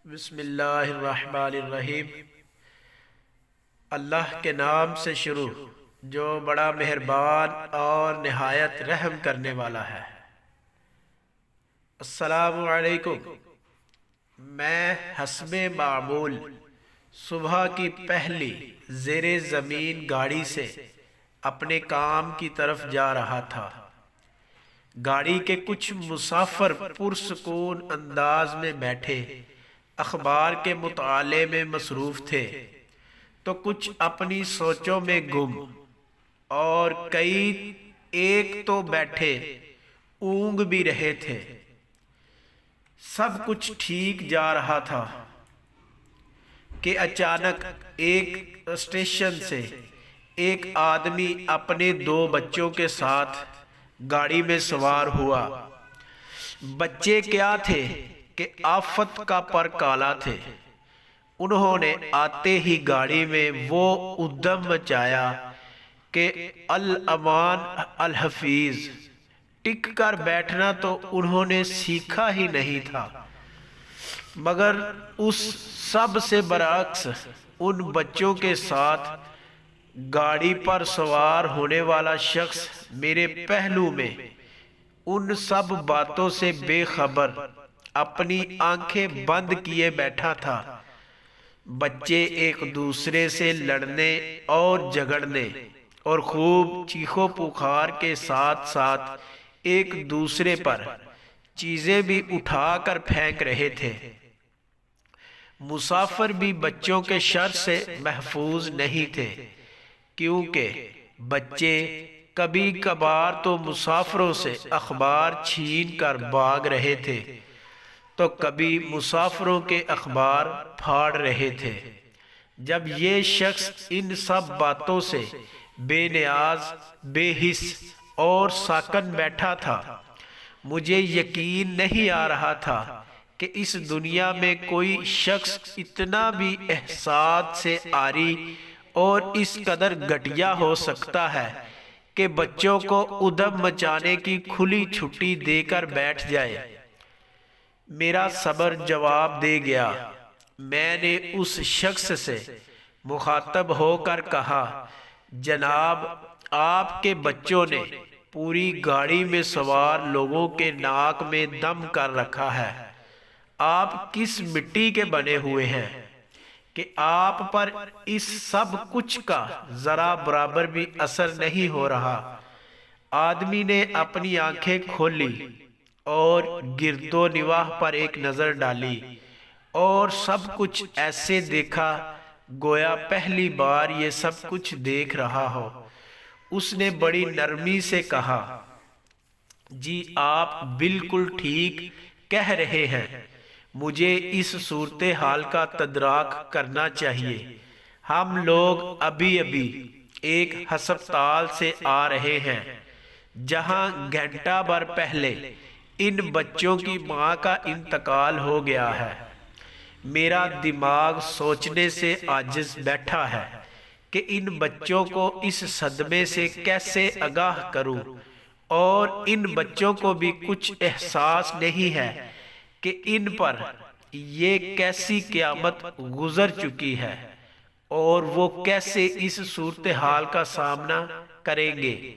بسم اللہ الرحمن الرحیم۔ اللہ کے نام سے شروع جو بڑا مہربان اور نہایت رحم کرنے والا ہے۔ السلام علیکم۔ میں حسب معمول صبح کی پہلی زیر زمین گاڑی سے اپنے کام کی طرف جا رہا تھا۔ گاڑی کے کچھ مسافر پرسکون انداز میں بیٹھے اخبار کے مطالعے میں مصروف تھے تو کچھ اپنی سوچوں میں گم، اور کئی ایک تو بیٹھے اونگ بھی رہے تھے۔ سب کچھ ٹھیک جا رہا تھا کہ اچانک ایک اسٹیشن سے ایک آدمی اپنے 2 بچوں کے ساتھ گاڑی میں سوار ہوا۔ بچے کیا تھے کہ آفت کا پر کالا تھے۔ انہوں نے آتے ہی گاڑی میں وہ ادھم مچایا کہ الامان الحفیظ۔ ٹک کر بیٹھنا تو انہوں نے سیکھا ہی نہیں تھا، مگر اس سب سے برعکس ان بچوں کے ساتھ گاڑی پر سوار ہونے والا شخص میرے پہلو میں ان سب باتوں سے بے خبر اپنی آنکھیں بند کیے بیٹھا تھا۔ بچے ایک دوسرے سے لڑنے اور جھگڑنے اور خوب چیخو پکار کے ساتھ ساتھ ایک دوسرے پر چیزیں بھی اٹھا کر پھینک رہے تھے۔ مسافر بھی بچوں کے شر سے محفوظ نہیں تھے، کیونکہ بچے کبھی کبھار تو مسافروں سے اخبار چھین کر بھاگ رہے تھے تو کبھی مسافروں کے اخبار پھاڑ رہے تھے۔ جب یہ شخص ان سب باتوں سے بے نیاز، بے حس اور ساکن بیٹھا تھا، مجھے یقین نہیں آ رہا تھا کہ اس دنیا میں کوئی شخص اتنا بھی احساس سے عاری اور اس قدر گھٹیا ہو سکتا ہے کہ بچوں کو ادھم مچانے کی کھلی چھٹی دے کر بیٹھ جائے۔ میرا صبر جواب دے گیا۔ میں نے اس شخص سے مخاطب ہو کر کہا، جناب، آپ کے بچوں نے پوری گاڑی میں سوار لوگوں کے ناک میں دم کر رکھا ہے۔ آپ کس مٹی کے بنے ہوئے ہیں کہ آپ پر اس سب کچھ کا ذرا برابر بھی اثر نہیں ہو رہا؟ آدمی نے اپنی آنکھیں کھولی اور گرد و نواح پر ایک نظر ڈالی اور سب کچھ ایسے دیکھا گویا پہلی بار یہ سب کچھ دیکھ رہا ہو۔ اس نے بڑی نرمی سے کہا، جی آپ بالکل ٹھیک کہہ رہے ہیں، مجھے اس صورتحال کا تدارک کرنا چاہیے۔ ہم لوگ ابھی ایک ہسپتال سے آ رہے ہیں جہاں گھنٹہ بھر پہلے ان بچوں کی ماں کا انتقال ہو گیا ہے۔ میرا دماغ سوچنے سے عاجز بیٹھا ہے کہ ان بچوں کو اس صدمے سے کیسے آگاہ کروں، اور ان بچوں کو بھی کچھ احساس نہیں ہے کہ ان پر یہ کیسی قیامت گزر چکی ہے اور وہ کیسے اس صورتحال کا سامنا کریں گے۔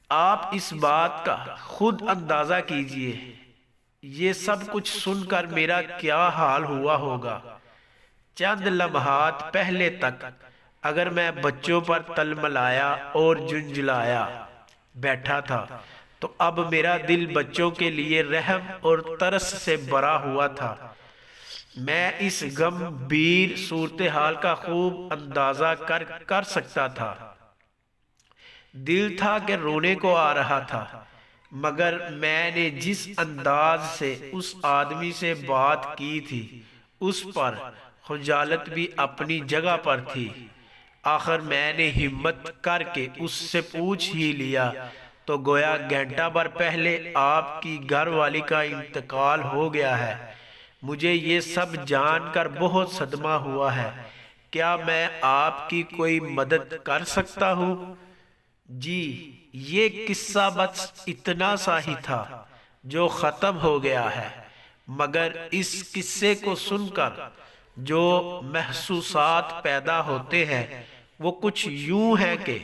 آپ اس بات کا خود اندازہ کیجئے، یہ سب کچھ سن کر میرا کیا حال ہوا ہوگا۔ چند لمحات پہلے تک اگر میں بچوں پر تلملایا اور جھنجھلایا بیٹھا تھا تو اب میرا دل بچوں کے لیے رحم اور ترس سے بھرا ہوا تھا۔ میں اس گمبھیر صورتحال کا خوب اندازہ کر سکتا تھا۔ دل تھا کہ رونے کو آ رہا تھا، مگر میں نے جس انداز سے اس آدمی سے بات کی تھی اس پر خجالت بھی اپنی جگہ پر تھی۔ آخر میں نے ہمت کر کے اس سے پوچھ ہی لیا تو گویا گھنٹہ بھر پہلے آپ کی گھر والی کا انتقال ہو گیا ہے۔ مجھے یہ سب جان کر بہت صدمہ ہوا ہے۔ کیا میں آپ کی کوئی مدد کر سکتا ہوں؟ جی، یہ قصہ بس اتنا سا ہی تھا جو ختم ہو گیا ہے، مگر اس قصے کو سن کر جو محسوسات پیدا ہوتے ہیں وہ کچھ یوں ہے کہ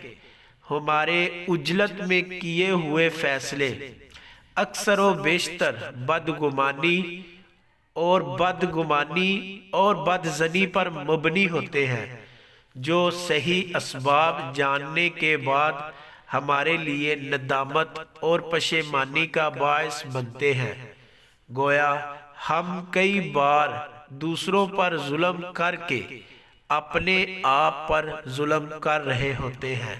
ہمارے عجلت میں کیے ہوئے فیصلے اکثر و بیشتر بدگمانی اور بدظنی پر مبنی ہوتے ہیں، جو صحیح اسباب جاننے کے بعد ہمارے لیے ندامت اور پشیمانی کا باعث بنتے ہیں۔ گویا ہم کئی بار دوسروں پر ظلم کر کے اپنے آپ پر ظلم کر رہے ہوتے ہیں۔